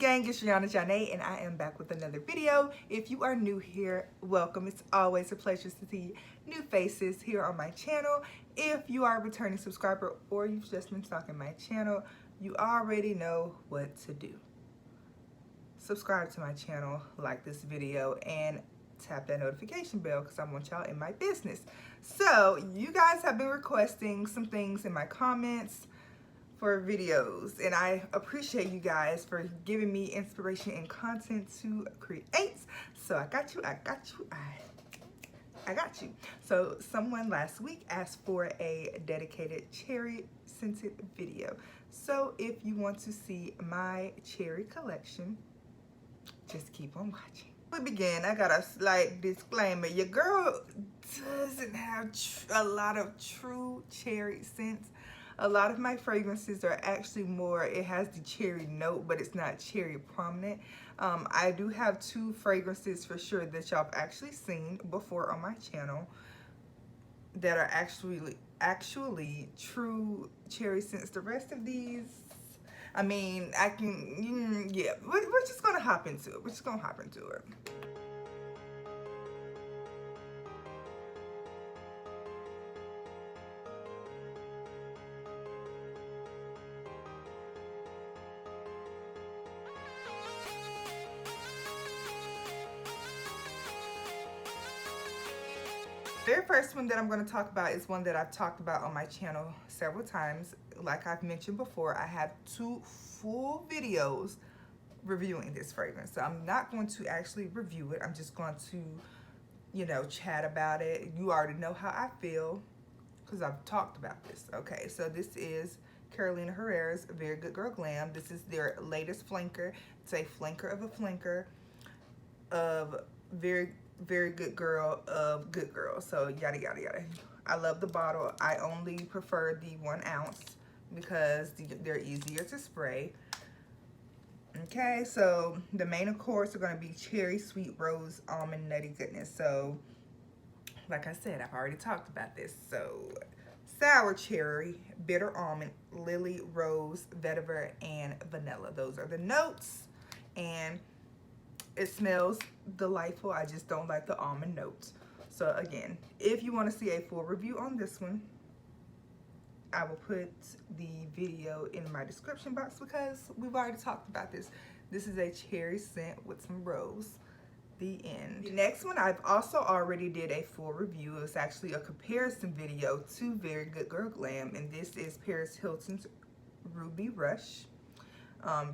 gang, it's Zhané, and I am back with another video. If you are new here, welcome. It's always a pleasure to see new faces here on my channel. If you are a returning subscriber or you've just been stalking my channel, you already know what to do. Subscribe to my channel, like this video, and tap that notification bell because I want y'all in my business. So you guys have been requesting some things in my comments for videos, and I appreciate you guys for giving me inspiration and content to create. So I got you. So someone last week asked for a dedicated cherry scented video. So if you want to see my cherry collection, just keep on watching. We begin. I got a slight disclaimer. Your girl doesn't have a lot of true cherry scents. A lot of my fragrances are actually more, it has the cherry note, but it's not cherry prominent. I do have two fragrances for sure that y'all have actually seen before on my channel that are actually true cherry scents. The rest of these, I mean, I can, yeah, we're just gonna hop into it. The very first one that I'm going to talk about is one that I've talked about on my channel several times. Like I've mentioned before, I have two full videos reviewing this fragrance. So I'm not going to actually review it. I'm just going to, you know, chat about it. You already know how I feel because I've talked about this. Okay, so this is Herrera's Very Good Girl Glam. This is their latest flanker. It's a flanker of a flanker of very good girl of good girl. So yada yada yada. I love the bottle. I only prefer the 1 ounce because they're easier to spray. Okay, so the main accords are going to be cherry, sweet rose, almond, nutty goodness. So like I said, I've already talked about this. So sour cherry, bitter almond, lily, rose, vetiver, and vanilla. Those are the notes, and it smells delightful. I just don't like the almond notes. So again, if you want to see a full review on this one, I will put the video in my description box because we've already talked about this. This is a cherry scent with some rose. The end. The next one I've also already did a full review. It was actually a comparison video to Very Good Girl Glam, and this is Paris Hilton's Ruby Rush.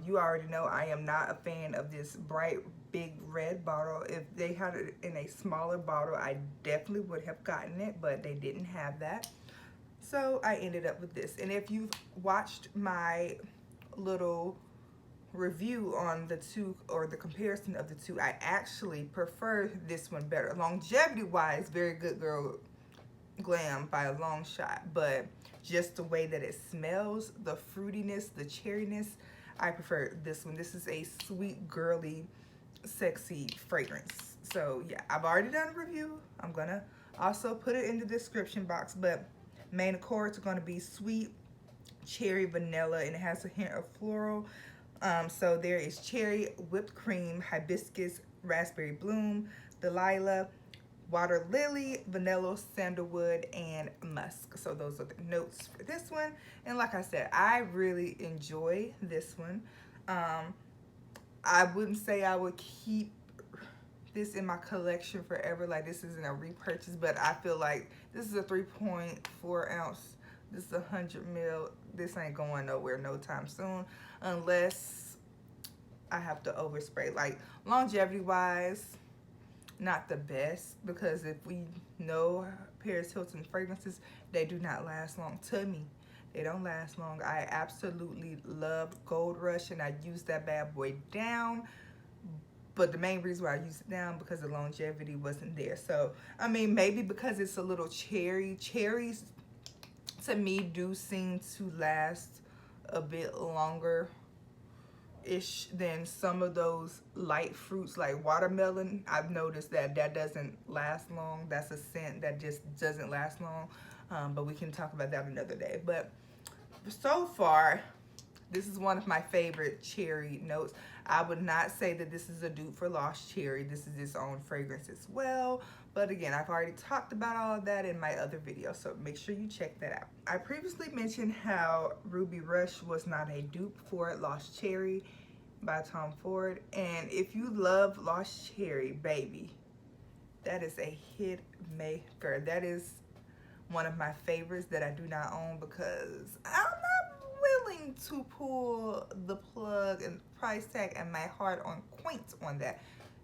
You already know I am not a fan of this bright big red bottle. If they had it in a smaller bottle, I definitely would have gotten it, but they didn't have that. So I ended up with this. And if you've watched my little review on the two, or the comparison of the two, I actually prefer this one better. Longevity wise, Very Good Girl Glam by a long shot, but just the way that it smells, the fruitiness, the cherryness, I prefer this one. This is a sweet, girly, sexy fragrance. So yeah, I've already done a review. I'm gonna also put it in the description box, but main accords are gonna be sweet, cherry, vanilla, and it has a hint of floral. So there is cherry, whipped cream, hibiscus, raspberry bloom, delilah, water lily, vanilla, sandalwood, and musk. So those are the notes for this one. And like I said, I really enjoy this one. I wouldn't say I would keep this in my collection forever. Like, this isn't a repurchase, but I feel like this is a 3.4 ounce. This is 100 ml. This ain't going nowhere no time soon unless I have to overspray. Like, longevity wise, not the best, because if we know Paris Hilton fragrances, they do not last long. To me, they don't last long. I absolutely love Gold Rush, and I use that bad boy down, but the main reason why I used it down because the longevity wasn't there. So I mean, maybe because it's a little cherries to me do seem to last a bit longer ish than some of those light fruits like watermelon. I've noticed that doesn't last long. That's a scent that just doesn't last long, but we can talk about that another day. But so far, This is one of my favorite cherry notes. I would not say that this is a dupe for Lost Cherry. This is its own fragrance as well. But again, I've already talked about all of that in my other video, so make sure you check that out. I previously mentioned how Ruby Rush was not a dupe for Lost Cherry by Tom Ford. And if you love Lost Cherry, baby, that is a hit maker. That is one of my favorites that I do not own because I'm not willing to pull the plug and price tag and my heart on quaint on that.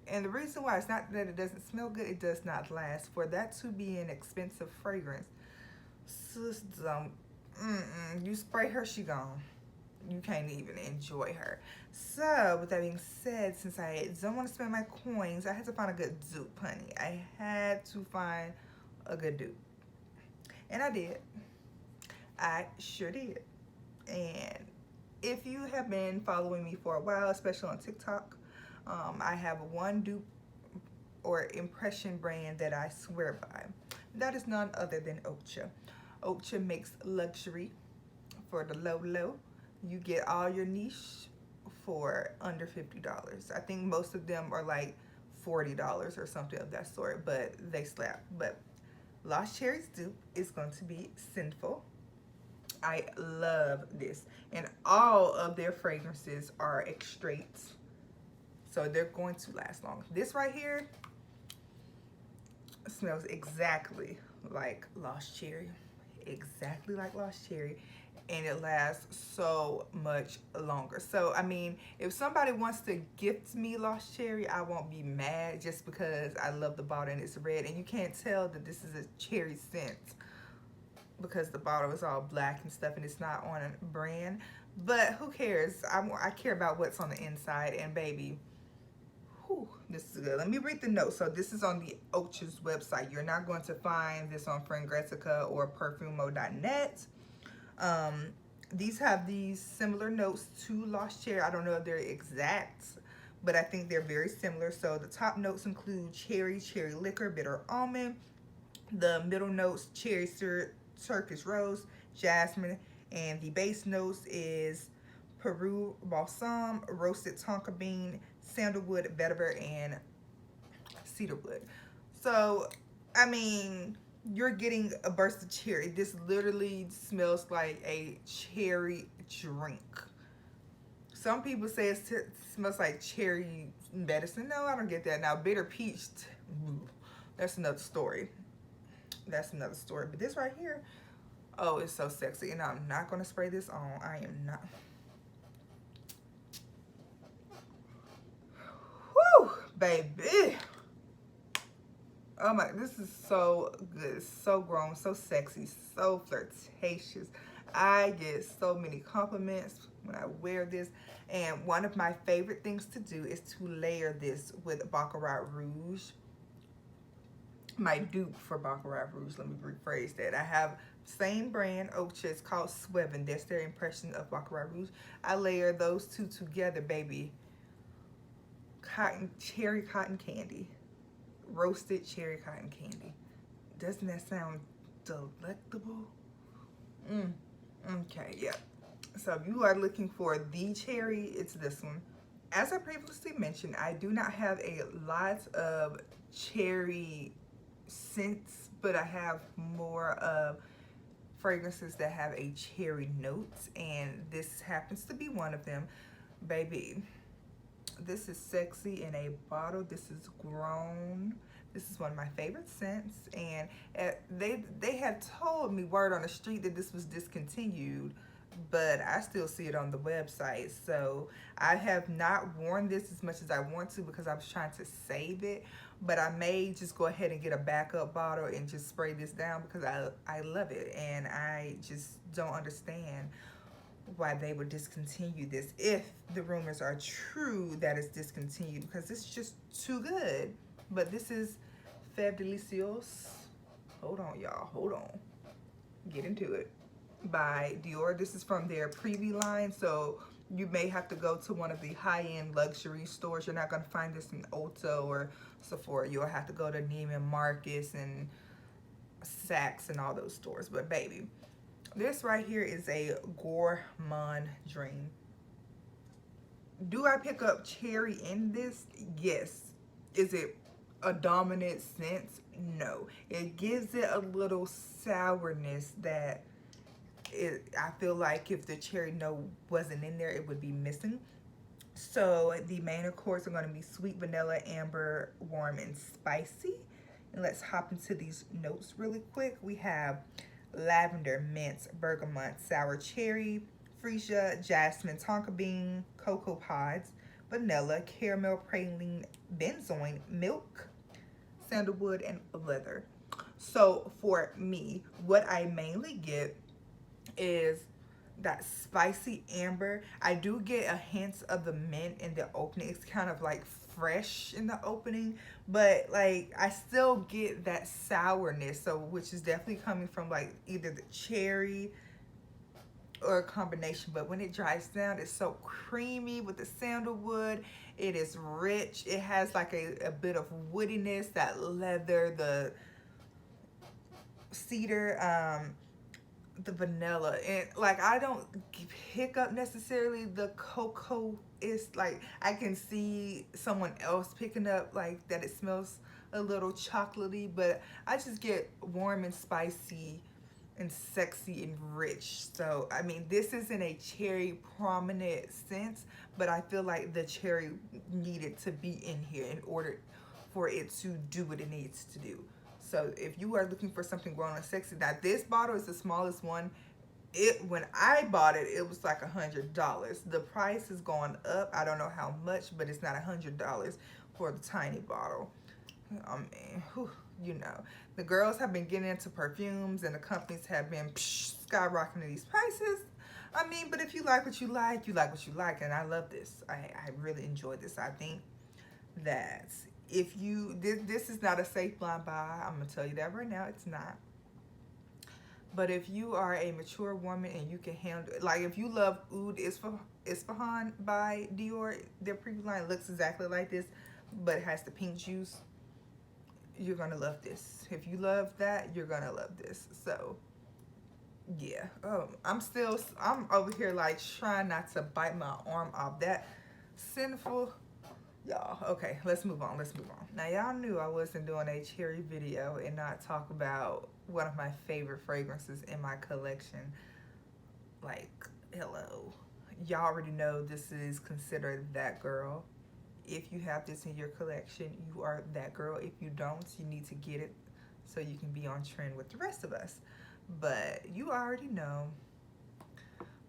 And the reason why, it's not that it doesn't smell good, it does not last. For that to be an expensive fragrance, system, you spray her, she gone. You can't even enjoy her. So with that being said, since I don't want to spend my coins, I had to find a good dupe, honey. I had to find a good dupe. And I did. I sure did. And if you have been following me for a while, especially on TikTok, I have one dupe or impression brand that I swear by. That is none other than Oakcha. Oakcha makes luxury for the low. You get all your niche for under $50. I think most of them are like $40 or something of that sort, but they slap. But Lost Cherry's dupe is going to be Sinful. I love this, and all of their fragrances are extraits, so they're going to last long. This right here smells exactly like Lost Cherry, exactly like Lost Cherry, and it lasts so much longer. So I mean, if somebody wants to gift me Lost Cherry, I won't be mad, just because I love the bottle and it's red, and you can't tell that this is a cherry scent because the bottle is all black and stuff and it's not on a brand. But who cares? I care about what's on the inside, and baby, whew, this is good. Let me read the notes. So this is on the Oakcha's website. You're not going to find this on Fragrantica or Perfumo.net. These have these similar notes to Lost Cherry. I don't know if they're exact, but I think they're very similar. So the top notes include cherry, cherry liquor, bitter almond. The middle notes, cherry syrup, Turkish rose, jasmine, and the base notes is Peru balsam, roasted tonka bean, sandalwood, vetiver, and cedarwood. So, I mean, you're getting a burst of cherry. This literally smells like a cherry drink. Some people say it smells like cherry medicine. No, I don't get that. Now, bitter peach, that's another story. That's another story. But this right here, oh, it's so sexy. And I'm not going to spray this on. I am not. Whew, baby. Oh my, this is so good. So grown, so sexy, so flirtatious. I get so many compliments when I wear this. And one of my favorite things to do is to layer this with Baccarat Rouge. My dupe for Baccarat Rouge, let me rephrase that. I have same brand, Oakcha, it's called Swevin. That's their impression of Baccarat Rouge. I layer those two together, baby. Cherry cotton candy. Roasted cherry cotton candy. Doesn't that sound delectable? Okay, yeah. So if you are looking for the cherry, it's this one. As I previously mentioned, I do not have a lot of cherry scents, but I have more of fragrances that have a cherry note, and this happens to be one of them. Baby, this is sexy in a bottle. This is grown. This is one of my favorite scents, and they had told me word on the street that this was discontinued, but I still see it on the website. So I have not worn this as much as I want to because I was trying to save it, but I may just go ahead and get a backup bottle and just spray this down because I love it, and I just don't understand why they would discontinue this if the rumors are true that it's discontinued, because it's just too good. But this is Féve Delicieuse. Hold on, y'all. Hold on. Get into it. By Dior. This is from their preview line, so you may have to go to one of the high-end luxury stores. You're not going to find this in Ulta or Sephora. You'll have to go to Neiman Marcus and Saks and all those stores. But baby, This right here is a gourmand dream. Do I pick up cherry in this? Yes. Is it a dominant scent? No. It gives it a little sourness that I feel like if the cherry note wasn't in there, it would be missing. So the main accords are going to be sweet, vanilla, amber, warm, and spicy. And let's hop into these notes really quick. We have lavender, mint, bergamot, sour cherry, freesia, jasmine, tonka bean, cocoa pods, vanilla, caramel, praline, benzoin, milk, sandalwood, and leather. So for me, what I mainly get is that spicy amber. I do get a hint of the mint in the opening. It's kind of like fresh in the opening, but like I still get that sourness, so which is definitely coming from like either the cherry or a combination. But when it dries down, it's so creamy with the sandalwood. It is rich. It has like a bit of woodiness, that leather, the cedar, the vanilla, and like I don't pick up necessarily the cocoa. It's like I can see someone else picking up like that. It smells a little chocolatey, but I just get warm and spicy and sexy and rich. So I mean, this isn't a cherry prominent scent, but I feel like the cherry needed to be in here in order for it to do what it needs to do. So if you are looking for something grown and sexy, now this bottle is the smallest one. When I bought it, it was like $100. The price has gone up. I don't know how much, but it's not $100 for the tiny bottle. I mean, whew, you know, the girls have been getting into perfumes, and the companies have been skyrocketing these prices. I mean, but if you like what you like, you like what you like, and I love this. I really enjoy this. I think that if you, this is not a safe blind buy. I'm gonna tell you that right now, it's not. But if you are a mature woman and you can handle, like if you love Oud Isfahan by Dior, their preview line looks exactly like this, but it has the pink juice. You're gonna love this. If you love that, you're gonna love this. So yeah, I'm over here like trying not to bite my arm off. That Sinful, y'all. Okay, let's move on. Now y'all knew I wasn't doing a cherry video and not talk about one of my favorite fragrances in my collection. Like, hello, y'all already know this is considered that girl. If you have this in your collection, you are that girl. If you don't, you need to get it so you can be on trend with the rest of us. But you already know,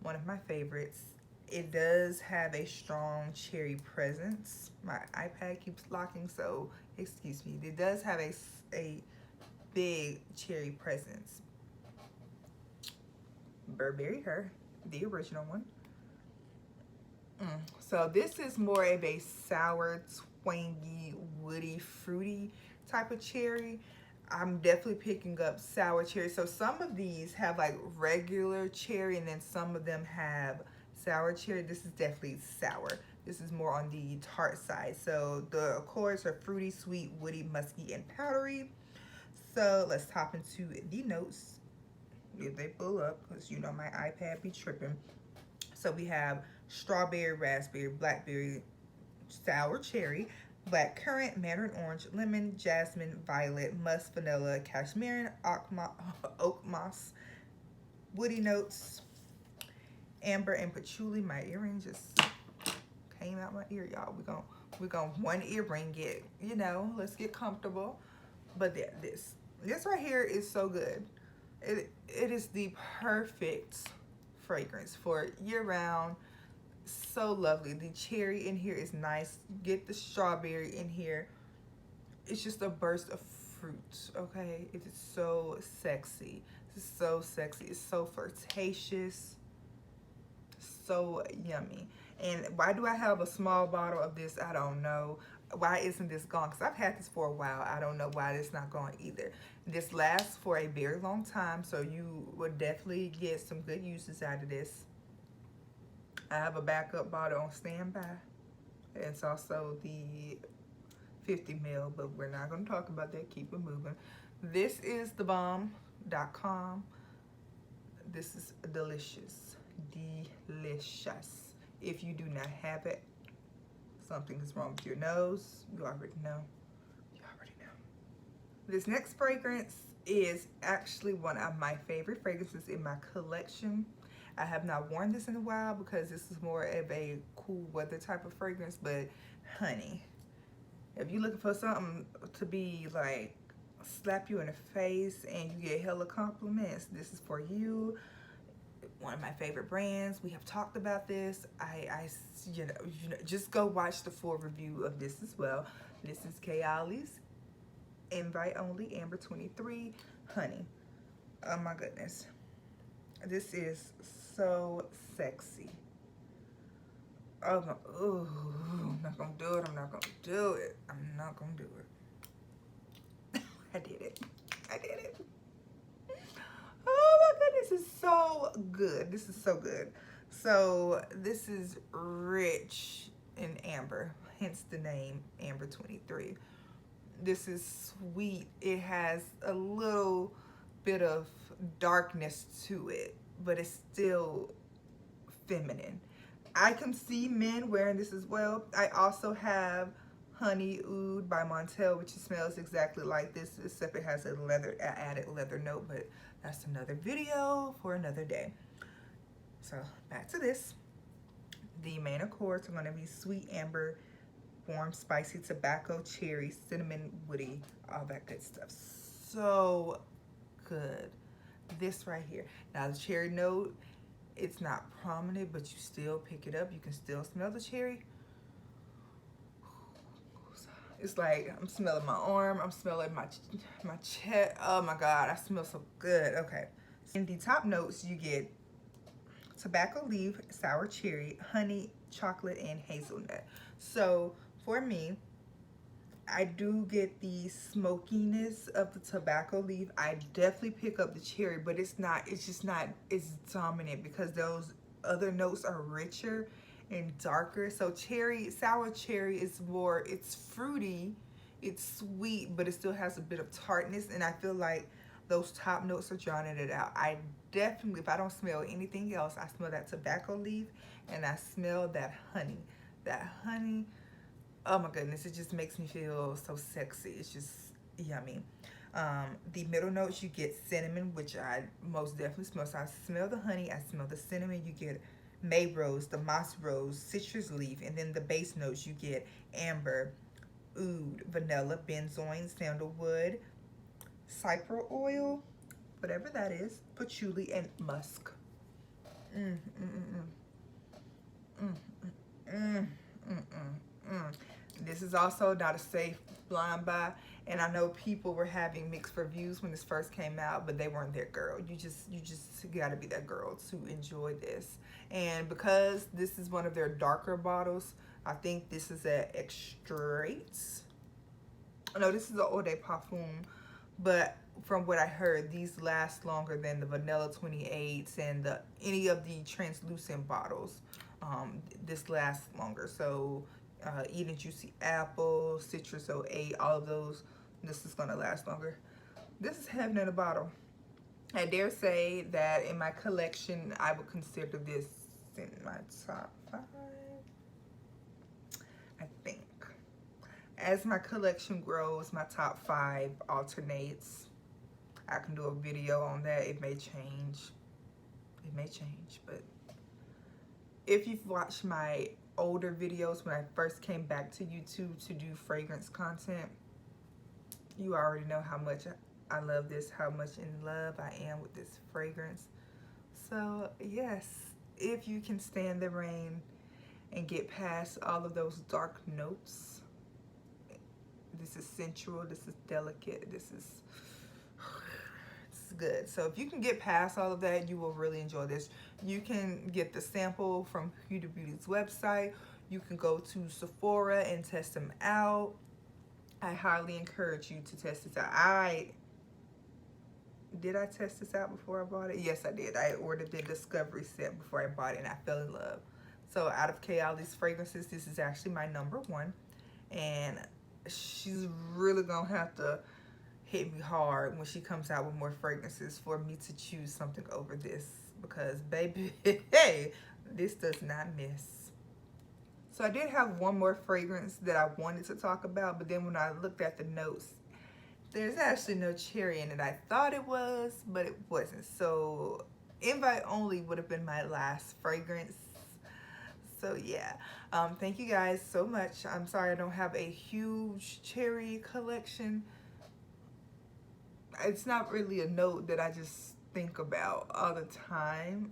one of my favorites. It does have a strong cherry presence. My iPad keeps locking, so excuse me. It does have a big cherry presence. Burberry Her, the original one. So this is more of a sour, twangy, woody, fruity type of cherry. I'm definitely picking up sour cherry. So some of these have like regular cherry, and then some of them have sour cherry. This is definitely sour. This is more on the tart side. So the accords are fruity, sweet, woody, musky, and powdery. So let's hop into the notes if they pull up, because you know my iPad be tripping. So we have strawberry, raspberry, blackberry, sour cherry, black currant, mandarin orange, lemon, jasmine, violet, musk, vanilla, cashmere, oak moss, woody notes, amber, and patchouli. My earring just came out my ear, y'all. We're gonna one earring get, you know, let's get comfortable. But yeah, this right here is so good. It is the perfect fragrance for year round. So lovely. The cherry in here is nice. Get the strawberry in here. It's just a burst of fruit, okay? It is so sexy. It's so sexy. It's so flirtatious. So yummy. And why do I have a small bottle of this? I don't know. Why isn't this gone? Because I've had this for a while. I don't know why it's not gone either. This lasts for a very long time, so you would definitely get some good uses out of this. I have a backup bottle on standby. It's also the 50 ml, but we're not going to talk about that. Keep it moving. This is thebomb.com. This is Delicieuse. Delicious. If you do not have it, something is wrong with your nose. You already know. You already know. This next fragrance is actually one of my favorite fragrances in my collection. I have not worn this in a while because this is more of a cool weather type of fragrance, but honey, if you're looking for something to be like slap you in the face and you get hella compliments, this is for you. One of my favorite brands. We have talked about this. You know, just go watch the full review of this as well. This is Kayali's Invite Only Amber 23 Honey. Oh my goodness. This is so sexy. Oh, no. Ooh, I'm not gonna do it. I'm not gonna do it. I'm not gonna do it. I did it. I did it. Oh my goodness, this is so good. This is so good. So this is rich in amber, hence the name Amber 23. This is sweet. It has a little bit of darkness to it, but it's still feminine. I can see men wearing this as well. I also have Honey Oud by Montel, which smells exactly like this, except it has a added leather note, but that's another video for another day. So back to this. The main accords are going to be sweet amber, warm, spicy tobacco, cherry, cinnamon, woody, all that good stuff. So good. This right here. Now the cherry note, it's not prominent, but you still pick it up. You can still smell the cherry. It's like I'm smelling my arm. I'm smelling my chest. Oh my God, I smell so good. Okay. In the top notes, you get tobacco leaf, sour cherry, honey, chocolate, and hazelnut. So for me, I do get the smokiness of the tobacco leaf. I definitely pick up the cherry, but it's just not as dominant because those other notes are richer and darker. So sour cherry is more, it's fruity, it's sweet, but it still has a bit of tartness, and I feel like those top notes are drowning it out. I definitely, if I don't smell anything else, I smell that tobacco leaf and I smell that honey. That honey, oh my goodness, it just makes me feel so sexy. It's just yummy. The middle notes, you get cinnamon, which I most definitely smell. So I smell the honey, I smell the cinnamon, you get May rose, the moss rose, citrus leaf, and then the base notes, you get amber, oud, vanilla, benzoin, sandalwood, cypress oil, whatever that is, patchouli, and musk. This is also not a safe blind buy, and I know people were having mixed reviews when this first came out, but they weren't their girl. You just gotta be that girl to enjoy this. And because this is one of their darker bottles, I think this is an extrait. No, this is an eau de parfum, but from what I heard, these last longer than the vanilla 28s and any of the translucent bottles. This lasts longer. So Eden Juicy Apple, Citrus 08, all of those, this is gonna last longer. This is heaven in a bottle. I dare say that in my collection, I would consider this in my top 5, I think. As my collection grows, my top 5 alternates. I can do a video on that. It may change. It may change, but if you've watched my older videos when I first came back to YouTube to do fragrance content, you already know how much I love this, how much in love I am with this fragrance. So yes, if you can stand the rain and get past all of those dark notes, this is sensual, this is delicate, this is good. So if you can get past all of that, you will really enjoy this. You can get the sample from Huda Beauty's website. You can go to Sephora and test them out. I highly encourage you to test this out. Did I test this out before I bought it? Yes, I did. I ordered the Discovery set before I bought it, and I fell in love. So out of Kayali's fragrances, this is actually my #1, and she's really gonna have to hit me hard when she comes out with more fragrances for me to choose something over this. because baby, hey, this does not miss. So I did have one more fragrance that I wanted to talk about, but then when I looked at the notes, there's actually no cherry in it. I thought it was, but it wasn't. So invite only would have been my last fragrance. So yeah, thank you guys so much. I'm sorry I don't have a huge cherry collection. It's not really a note that I just think about all the time.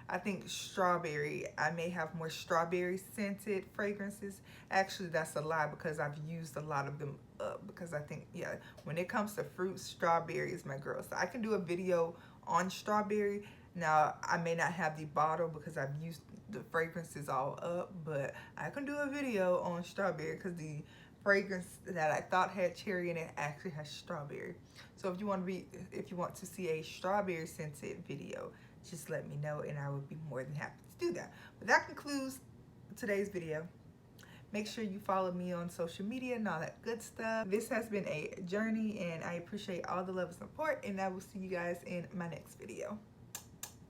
I think strawberry, I may have more strawberry scented fragrances. Actually, that's a lie because I've used a lot of them up, because I think, yeah, when it comes to fruit, strawberry is my girl. So I can do a video on strawberry. Now, I may not have the bottle because I've used the fragrances all up, but I can do a video on strawberry because the fragrance that I thought had cherry in it actually has strawberry. So if you want to see a strawberry scented video, just let me know and I would be more than happy to do that. But that concludes today's video. Make sure you follow me on social media and all that good stuff. This has been a journey and I appreciate all the love and support, and I will see you guys in my next video.